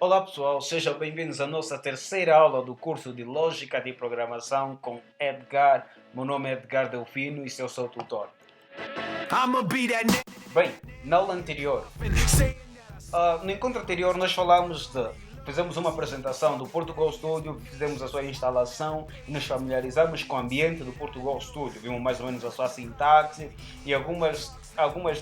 Olá pessoal, sejam bem-vindos à nossa terceira aula do curso de Lógica de Programação com Edgar. Meu nome é Edgar Delfino e eu sou o tutor. Bem, na aula anterior, no encontro anterior nós fizemos uma apresentação do Portugal Studio, fizemos a sua instalação e nos familiarizamos com o ambiente do Portugal Studio. Vimos mais ou menos a sua sintaxe e algumas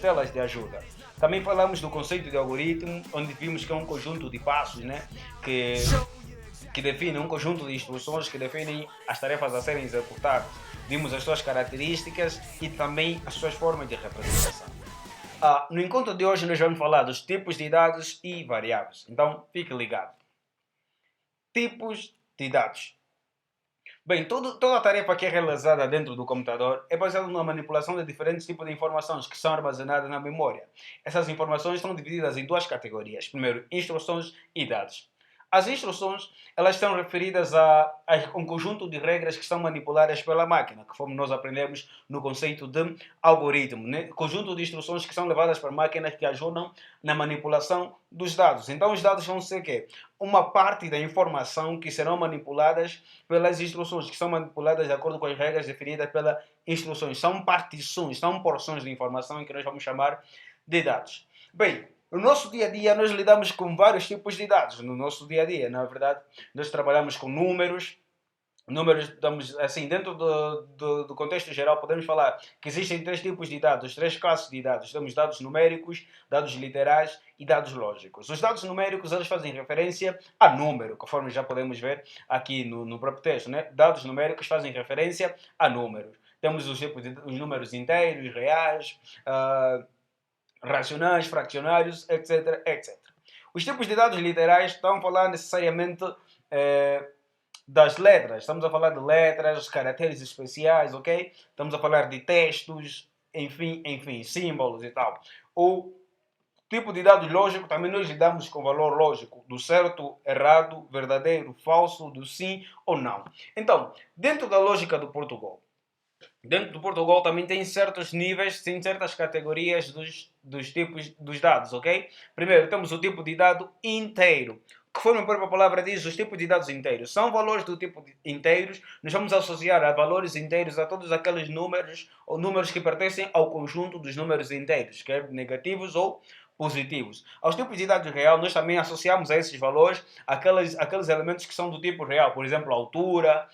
telas de ajuda. Também falamos do conceito de algoritmo, onde vimos que é um conjunto de passos, né, que define um conjunto de instruções que definem as tarefas a serem executadas. Vimos as suas características e também as suas formas de representação. No encontro de hoje nós vamos falar dos tipos de dados e variáveis. Então, fique ligado. Tipos de dados. Bem, toda a tarefa que é realizada dentro do computador é baseada na manipulação de diferentes tipos de informações que são armazenadas na memória. Essas informações estão divididas em duas categorias. Primeiro, instruções e dados. As instruções, elas estão referidas a um conjunto de regras que são manipuladas pela máquina, conforme nós aprendemos no conceito de algoritmo, né? Conjunto de instruções que são levadas para máquinas que ajudam na manipulação dos dados. Então os dados vão ser quê? Uma parte da informação que serão manipuladas pelas instruções, que são manipuladas de acordo com as regras definidas pelas instruções. São partições, são porções de informação que nós vamos chamar de dados. Bem, no nosso dia a dia, nós lidamos com vários tipos de dados. No nosso dia a dia, na verdade, nós trabalhamos com números. Estamos, assim, dentro do contexto geral, podemos falar que existem três tipos de dados, três classes de dados. Temos dados numéricos, dados literais e dados lógicos. Os dados numéricos, eles fazem referência a número, conforme já podemos ver aqui no próprio texto, né? Dados numéricos fazem referência a números. Temos os tipos de os números inteiros, reais, racionais, fracionários, etc, etc. Os tipos de dados literais estão a falar necessariamente das letras. Estamos a falar de letras, caracteres especiais, ok? Estamos a falar de textos, enfim, símbolos e tal. O tipo de dado lógico, também nós lidamos com valor lógico, do certo, errado, verdadeiro, falso, do sim ou não. Então, dentro da lógica do Portugal, também tem certos níveis, tem certas categorias dos tipos dos dados, ok? Primeiro temos o tipo de dado inteiro. Conforme a própria palavra diz, os tipos de dados inteiros são valores do tipo de inteiros. Nós vamos associar a valores inteiros a todos aqueles números ou números que pertencem ao conjunto dos números inteiros, quer negativos ou positivos. Aos tipos de dados real, nós também associamos a esses valores aqueles elementos que são do tipo real. Por exemplo, a altura,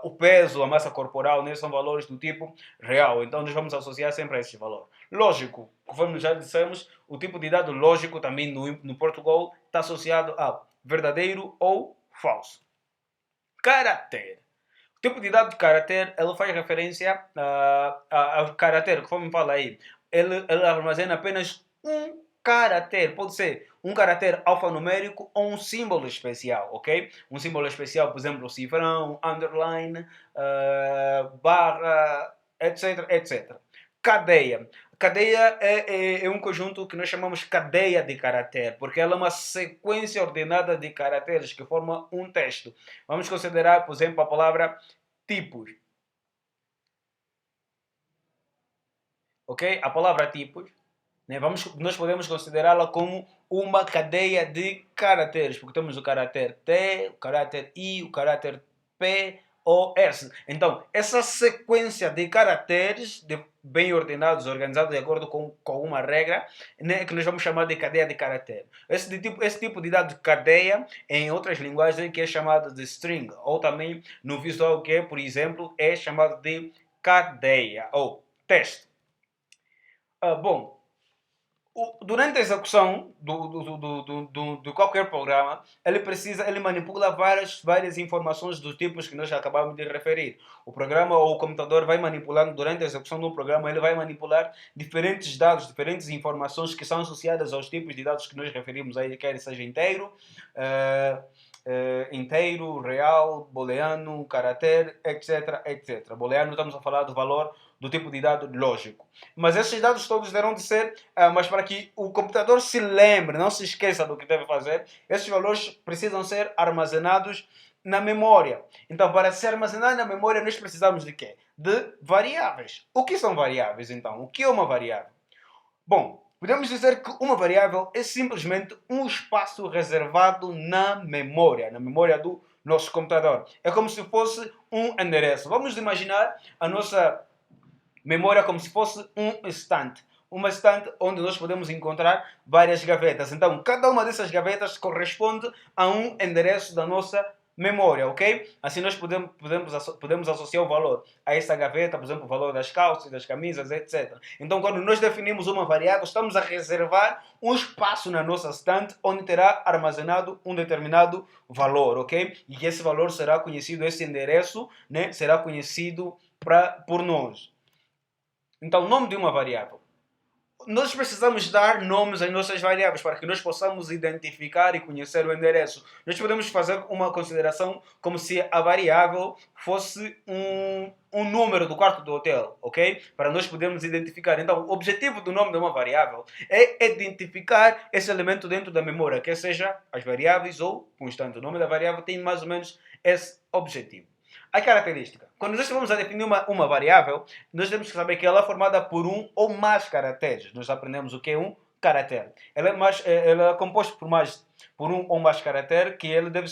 o peso, a massa corporal, né, são valores do tipo real. Então, nós vamos associar sempre a esses valores. Lógico, conforme já dissemos, o tipo de dado lógico também no Portugal está associado a verdadeiro ou falso. Caráter. O tipo de dado de caráter, ele faz referência ao caráter, conforme fala aí. Ele armazena apenas um caráter. Pode ser um caráter alfanumérico ou um símbolo especial, ok? Um símbolo especial, por exemplo, cifrão, underline, barra, etc, etc. Cadeia. Cadeia é um conjunto que nós chamamos cadeia de caráter, porque ela é uma sequência ordenada de caracteres que forma um texto. Vamos considerar, por exemplo, a palavra tipos. Ok? A palavra tipos, né? Nós podemos considerá-la como uma cadeia de caracteres, porque temos o caráter T, o caráter I, o caráter P, O, S. Então, essa sequência de caracteres bem ordenados, organizados de acordo com uma regra, né, que nós vamos chamar de cadeia de caracteres. Esse tipo de dado de cadeia, em outras linguagens, que é chamado de string, ou também no visual, que é, por exemplo, é chamado de cadeia, ou texto. Bom, durante a execução de qualquer programa, ele manipula várias informações dos tipos que nós acabamos de referir. O programa ou o computador vai manipulando, durante a execução de um programa, ele vai manipular diferentes dados, diferentes informações que são associadas aos tipos de dados que nós referimos aí, quer seja inteiro, inteiro, real, booleano, caráter, etc, etc. Booleano, estamos a falar do valor do tipo de dado lógico. Mas esses dados todos terão de ser, mas para que o computador se lembre, não se esqueça do que deve fazer, esses valores precisam ser armazenados na memória. Então, para se armazenar na memória, nós precisamos de quê? De variáveis. O que são variáveis, então? O que é uma variável? Bom, Podemos dizer que uma variável é simplesmente um espaço reservado na memória do nosso computador. É como se fosse um endereço. Vamos imaginar a nossa memória como se fosse um estante. Uma estante onde nós podemos encontrar várias gavetas. Então, cada uma dessas gavetas corresponde a um endereço da nossa memória, ok? Assim nós podemos associar o valor a essa gaveta, por exemplo, o valor das calças, das camisas, etc. Então, quando nós definimos uma variável, estamos a reservar um espaço na nossa estante onde terá armazenado um determinado valor, ok? E esse valor será conhecido, esse endereço, né, será conhecido por nós. Então, nome de uma variável. Nós precisamos dar nomes às nossas variáveis para que nós possamos identificar e conhecer o endereço. Nós podemos fazer uma consideração como se a variável fosse um número do quarto do hotel, ok? Para nós podermos identificar. Então, o objetivo do nome de uma variável é identificar esse elemento dentro da memória, quer seja as variáveis ou constante. O nome da variável tem mais ou menos esse objetivo. A característica. Quando nós vamos a definir uma variável, nós temos que saber que ela é formada por um ou mais caracteres. Nós aprendemos o que é um caractere. Ela é composta por um ou mais caracteres, que ele deve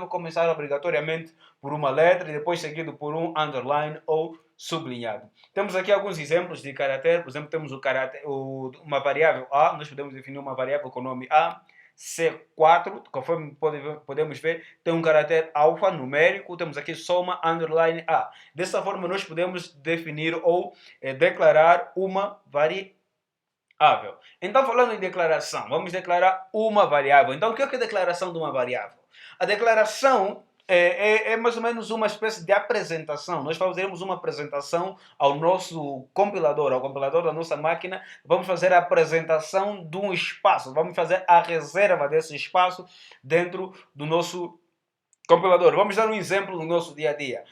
começar obrigatoriamente por uma letra e depois seguido por um underline ou sublinhado. Temos aqui alguns exemplos de caractere. Por exemplo, temos uma variável A. Nós podemos definir uma variável com o nome A. C4, conforme podemos ver, tem um caráter alfa numérico. Temos aqui soma underline A. Dessa forma, nós podemos definir ou declarar uma variável. Então, falando em declaração, vamos declarar uma variável. Então, o que é a declaração de uma variável? A declaração é mais ou menos uma espécie de apresentação. Nós fazemos uma apresentação ao nosso compilador, ao compilador da nossa máquina. Vamos fazer a apresentação de um espaço. Vamos fazer a reserva desse espaço dentro do nosso compilador. Vamos dar um exemplo do nosso dia a dia.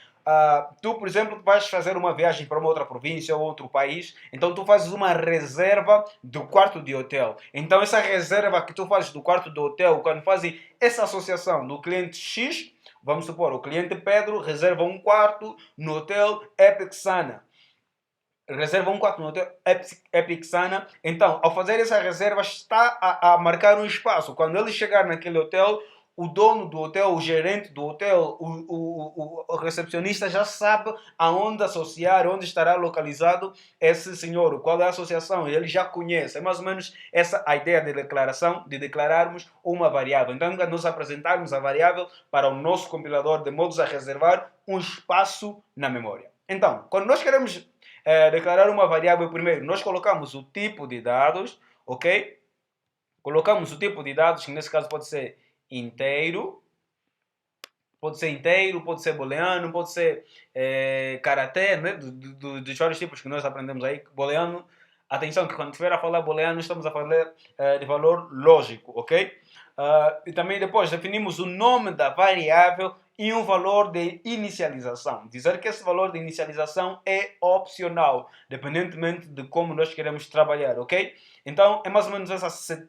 Tu, por exemplo, vais fazer uma viagem para uma outra província ou outro país, então tu fazes uma reserva do quarto de hotel. Então essa reserva que tu fazes do quarto do hotel, quando fazes essa associação do cliente X, vamos supor, o cliente Pedro reserva um quarto no hotel Epic Sana. Reserva um quarto no hotel Epic Sana. Então, ao fazer essa reserva, está a marcar um espaço. Quando ele chegar naquele hotel, o dono do hotel, o gerente do hotel, o recepcionista já sabe aonde associar, onde estará localizado esse senhor, qual é a associação, ele já conhece. É mais ou menos essa a ideia de declaração, de declararmos uma variável. Então, nós apresentarmos a variável para o nosso compilador de modo a reservar um espaço na memória. Então, quando nós queremos declarar uma variável, primeiro nós colocamos o tipo de dados, ok? Colocamos o tipo de dados, que nesse caso pode ser inteiro, pode ser booleano, pode ser caractere, né? Dos vários tipos que nós aprendemos aí. Booleano, atenção que quando estiver a falar booleano estamos a falar de valor lógico, ok? E também depois definimos o nome da variável e um valor de inicialização. Dizer que esse valor de inicialização é opcional, dependentemente de como nós queremos trabalhar, ok? Então, é mais ou menos essa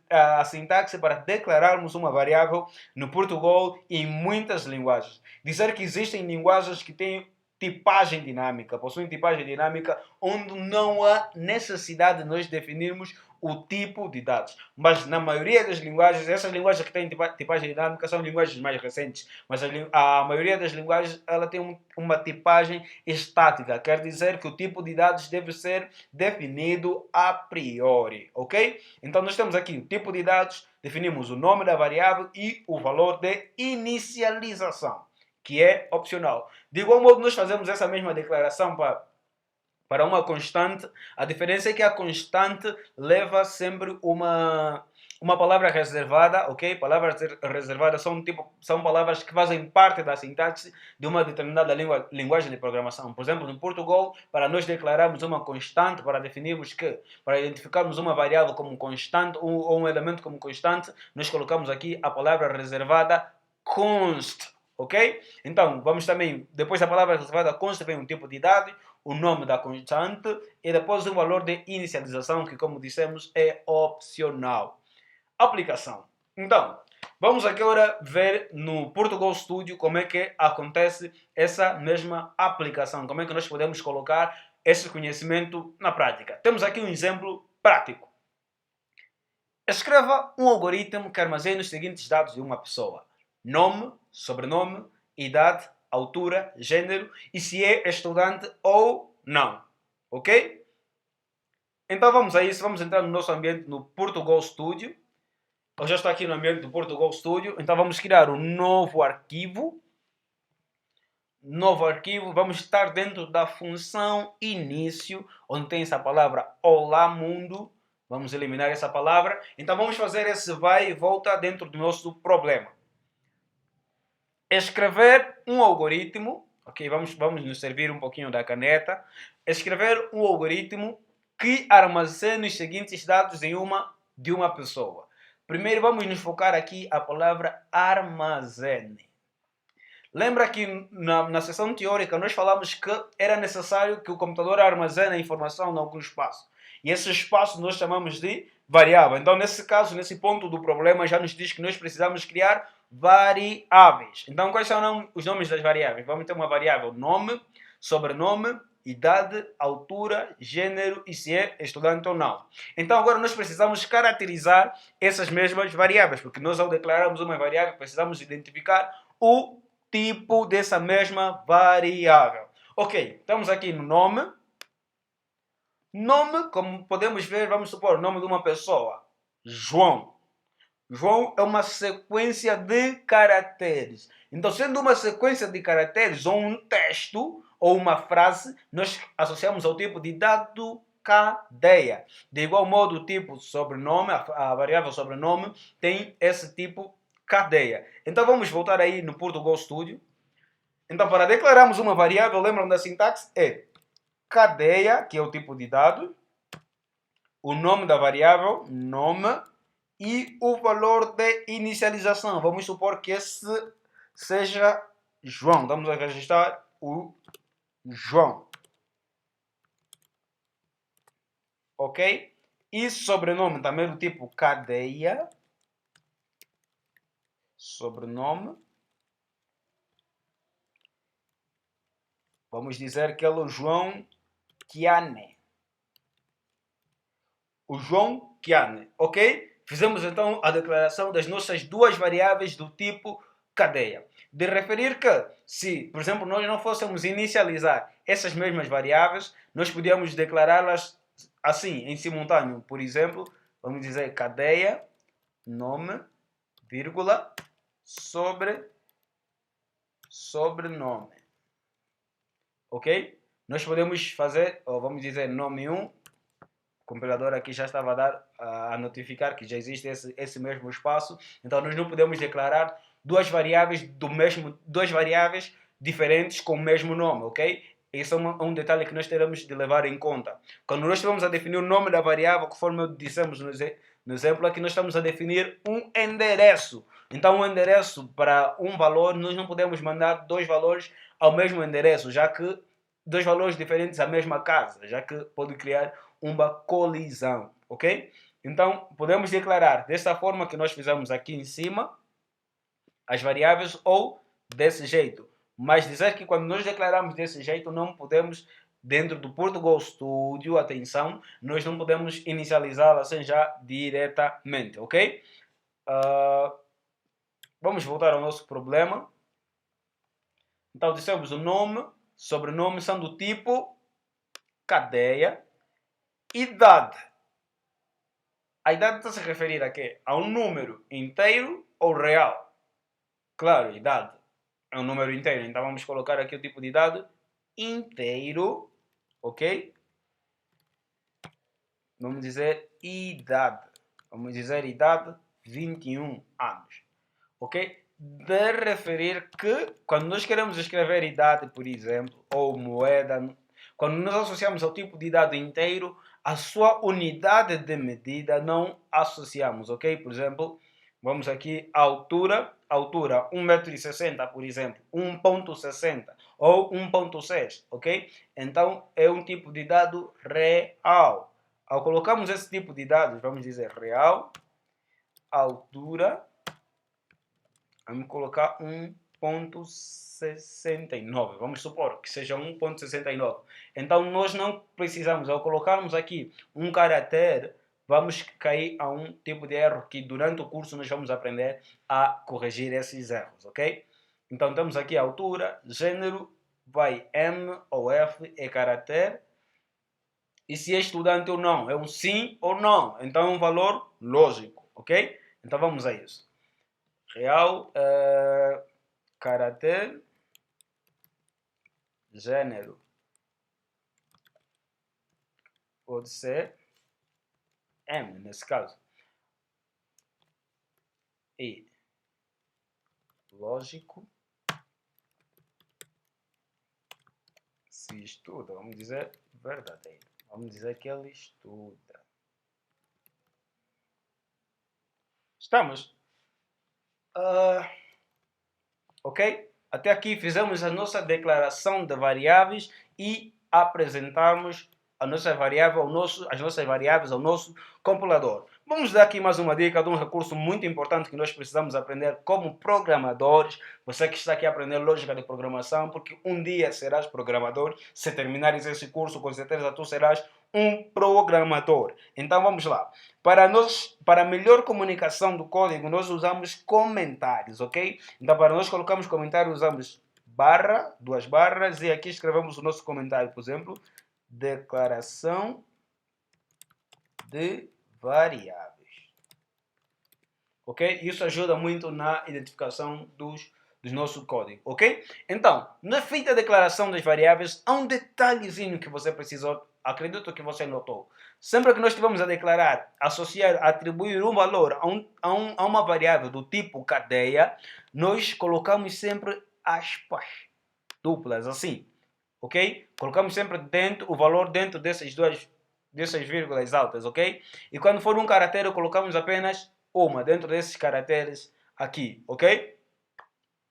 a sintaxe para declararmos uma variável no português e em muitas linguagens. Dizer que existem linguagens que têm tipagem dinâmica, possuem tipagem dinâmica onde não há necessidade de nós definirmos o tipo de dados. Mas na maioria das linguagens, essas linguagens que têm tipagem dinâmica são linguagens mais recentes, mas a maioria das linguagens ela tem uma tipagem estática, quer dizer que o tipo de dados deve ser definido a priori, ok? Então nós temos aqui o tipo de dados, definimos o nome da variável e o valor de inicialização, que é opcional. De igual modo, nós fazemos essa mesma declaração para uma constante. A diferença é que a constante leva sempre uma palavra reservada, ok? Palavras reservadas são palavras que fazem parte da sintaxe de uma determinada linguagem de programação. Por exemplo, no português, para nós declararmos uma constante, para identificarmos uma variável como constante ou um elemento como constante, nós colocamos aqui a palavra reservada const. Ok? Então, vamos também, depois da palavra reservada consta, vem um tipo de dado, o nome da constante e depois um valor de inicialização, que como dissemos é opcional. Aplicação. Então, vamos agora ver no Portugal Studio como é que acontece essa mesma aplicação, como é que nós podemos colocar esse conhecimento na prática. Temos aqui um exemplo prático. Escreva um algoritmo que armazene os seguintes dados de uma pessoa: nome, sobrenome, idade, altura, gênero e se é estudante ou não. Ok? Então vamos a isso, vamos entrar no nosso ambiente no Portugal Studio. Eu já estou aqui no ambiente do Portugal Studio, então vamos criar um novo arquivo. Vamos estar dentro da função início, onde tem essa palavra Olá Mundo. Vamos eliminar essa palavra. Então vamos fazer esse vai e volta dentro do nosso problema. Escrever um algoritmo, ok? Vamos nos servir um pouquinho da caneta. Escrever um algoritmo que armazene os seguintes dados de uma pessoa. Primeiro vamos nos focar aqui a palavra armazene. Lembra que na sessão teórica nós falamos que era necessário que o computador armazene a informação em algum espaço. E esse espaço nós chamamos de variável. Então, nesse caso, nesse ponto do problema, já nos diz que nós precisamos criar variáveis. Então, quais são os nomes das variáveis? Vamos ter uma variável nome, sobrenome, idade, altura, gênero e se é estudante ou não. Então, agora nós precisamos caracterizar essas mesmas variáveis, porque nós, ao declararmos uma variável, precisamos identificar o tipo dessa mesma variável. Ok, estamos aqui no nome. Nome, como podemos ver, vamos supor o nome de uma pessoa. João. João é uma sequência de caracteres. Então, sendo uma sequência de caracteres ou um texto ou uma frase, nós associamos ao tipo de dado cadeia. De igual modo, o tipo sobrenome, a variável sobrenome, tem esse tipo cadeia. Então vamos voltar aí no Portugal Studio. Então, para declararmos uma variável, lembram da sintaxe? É cadeia, que é o tipo de dado, o nome da variável, nome, e o valor de inicialização. Vamos supor que esse seja João. Vamos a registrar o João. Ok? E sobrenome também do tipo cadeia. Sobrenome. Vamos dizer que ele é o João Kiane. O João Kiane. Ok? Fizemos então a declaração das nossas duas variáveis do tipo cadeia. De referir que, se, por exemplo, nós não fôssemos inicializar essas mesmas variáveis, nós podíamos declará-las assim, em simultâneo. Por exemplo, vamos dizer cadeia, nome, vírgula, sobrenome. Ok? Nós podemos fazer, ou vamos dizer, nome 1. O compilador aqui já estava a notificar que já existe esse mesmo espaço. Então, nós não podemos declarar duas variáveis diferentes com o mesmo nome, ok? Esse é um detalhe que nós teremos de levar em conta. Quando nós estamos a definir o nome da variável, conforme dissemos no exemplo, aqui nós estamos a definir um endereço. Então, um endereço para um valor, nós não podemos mandar dois valores ao mesmo endereço, já que dois valores diferentes à mesma casa, já que pode criar uma colisão, ok? Então, podemos declarar desta forma que nós fizemos aqui em cima as variáveis ou desse jeito. Mas dizer que quando nós declaramos desse jeito, não podemos, dentro do Portugal Studio, atenção, nós não podemos inicializá-la assim já diretamente, ok? Vamos voltar ao nosso problema. Então, dissemos o nome, sobrenome são do tipo cadeia. Idade. A idade está a se referir a quê? A um número inteiro ou real? Claro, idade é um número inteiro. Então vamos colocar aqui o tipo de dado inteiro. Ok? Vamos dizer idade. Vamos dizer idade 21 anos. Ok? De referir que quando nós queremos escrever idade, por exemplo, ou moeda, quando nós associamos ao tipo de dado inteiro, a sua unidade de medida não associamos, ok? Por exemplo, vamos aqui à altura 1,60 m, por exemplo, 1,60 ou 1,6, ok? Então, é um tipo de dado real. Ao colocarmos esse tipo de dados, vamos dizer real, altura, vamos colocar 1 1.69. Vamos supor que seja 1.69. Então nós não precisamos, ao colocarmos aqui um caractere, vamos cair a um tipo de erro que durante o curso nós vamos aprender a corrigir esses erros, ok? Então temos aqui a altura, gênero, vai M ou F é caractere. E se é estudante ou não, é um sim ou não. Então é um valor lógico, ok? Então vamos a isso. Real, caractere, gênero, pode ser M nesse caso. E lógico, se estuda, vamos dizer verdadeiro. Vamos dizer que ele estuda. Estamos? Ok? Até aqui fizemos a nossa declaração de variáveis e apresentamos a nossa variável as nossas variáveis ao nosso compilador. Vamos dar aqui mais uma dica de um recurso muito importante que nós precisamos aprender como programadores. Você que está aqui a aprender lógica de programação, porque um dia serás programador. Se terminares esse curso, com certeza tu serás um programador. Então vamos lá. Para melhor comunicação do código, nós usamos comentários, ok? Então para nós colocarmos comentário, usamos barra, duas barras, e aqui escrevemos o nosso comentário, por exemplo, declaração de variáveis. Ok? Isso ajuda muito na identificação dos nosso código, ok? Então, na feita declaração das variáveis, há um detalhezinho que você precisou, acredito que você notou. Sempre que nós estivermos a declarar, associar, atribuir um valor a uma variável do tipo cadeia, nós colocamos sempre aspas duplas, assim, ok? Colocamos sempre o valor dentro dessas vírgulas altas, ok? E quando for um caractere, colocamos apenas uma dentro desses caracteres aqui, ok?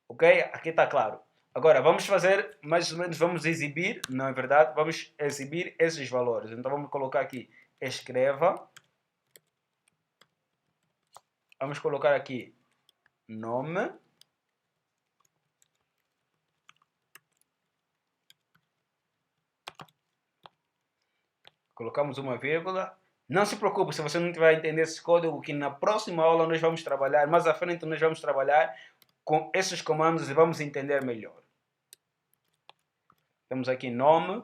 Ok? Aqui está claro. Agora, vamos fazer, mais ou menos, vamos exibir, não é verdade? Vamos exibir esses valores. Então, vamos colocar aqui, escreva. Vamos colocar aqui, nome. Colocamos uma vírgula. Não se preocupe se você não tiver a entender esse código, que na próxima aula nós vamos trabalhar, mais à frente nós vamos trabalhar com esses comandos e vamos entender melhor. Temos aqui nome,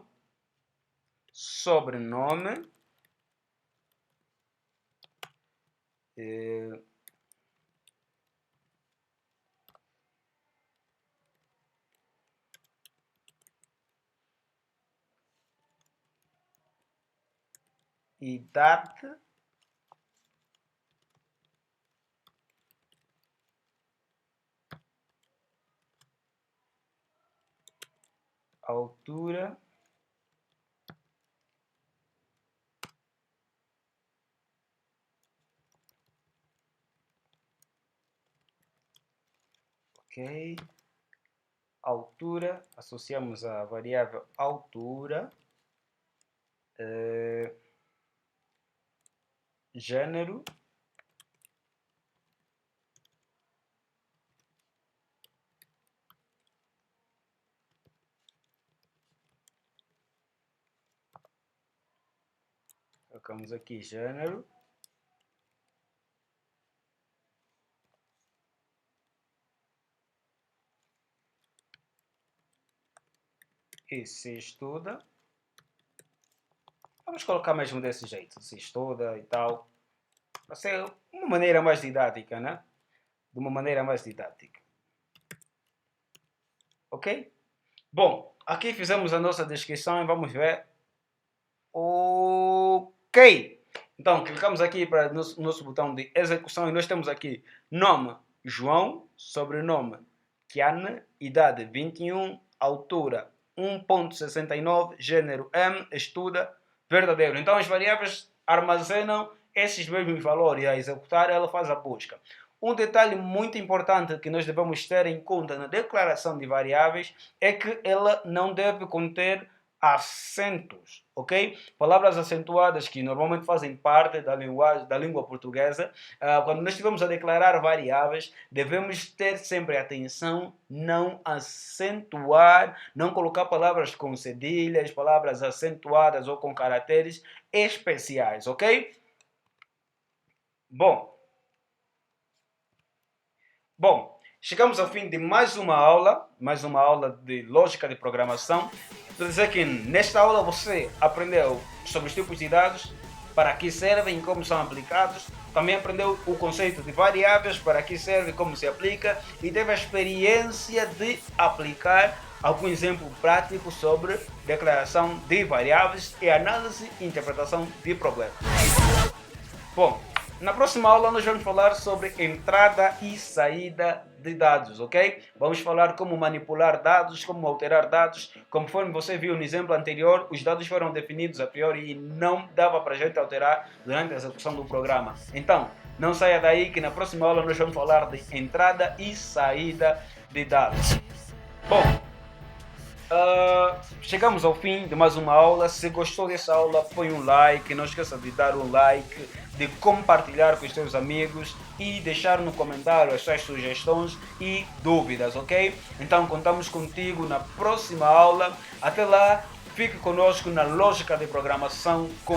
sobrenome, idade, altura, ok, altura, associamos a variável altura, gênero, colocamos aqui gênero, e se estuda, vamos colocar mesmo desse jeito, se estuda e tal, para ser uma maneira mais didática, né? De uma maneira mais didática. Ok? Bom, aqui fizemos a nossa descrição e vamos ver. Ok! Então, clicamos aqui para o nosso botão de execução e nós temos aqui nome João, sobrenome Kiane, idade 21, altura 1.69, gênero M, estuda, verdadeiro. Então as variáveis armazenam esses mesmos valores e a executar ela faz a busca. Um detalhe muito importante que nós devemos ter em conta na declaração de variáveis é que ela não deve conter acentos, ok? Palavras acentuadas que normalmente fazem parte da linguagem, da língua portuguesa. Quando nós estivermos a declarar variáveis, devemos ter sempre atenção, não acentuar, não colocar palavras com cedilhas, palavras acentuadas ou com caracteres especiais, ok? Bom, chegamos ao fim de mais uma aula de lógica de programação. Quer dizer que nesta aula você aprendeu sobre os tipos de dados, para que servem e como são aplicados. Também aprendeu o conceito de variáveis, para que serve e como se aplica. E teve a experiência de aplicar algum exemplo prático sobre declaração de variáveis e análise e interpretação de problemas. Bom, na próxima aula nós vamos falar sobre entrada e saída de dados, ok? Vamos falar como manipular dados, como alterar dados. Conforme você viu no exemplo anterior, os dados foram definidos a priori e não dava para a gente alterar durante a execução do programa. Então, não saia daí que na próxima aula nós vamos falar de entrada e saída de dados. Bom, chegamos ao fim de mais uma aula. Se gostou dessa aula, põe um like. Não esqueça de dar um like, de compartilhar com os seus amigos e deixar no comentário as suas sugestões e dúvidas, ok? Então contamos contigo na próxima aula. Até lá, fique conosco na lógica de programação com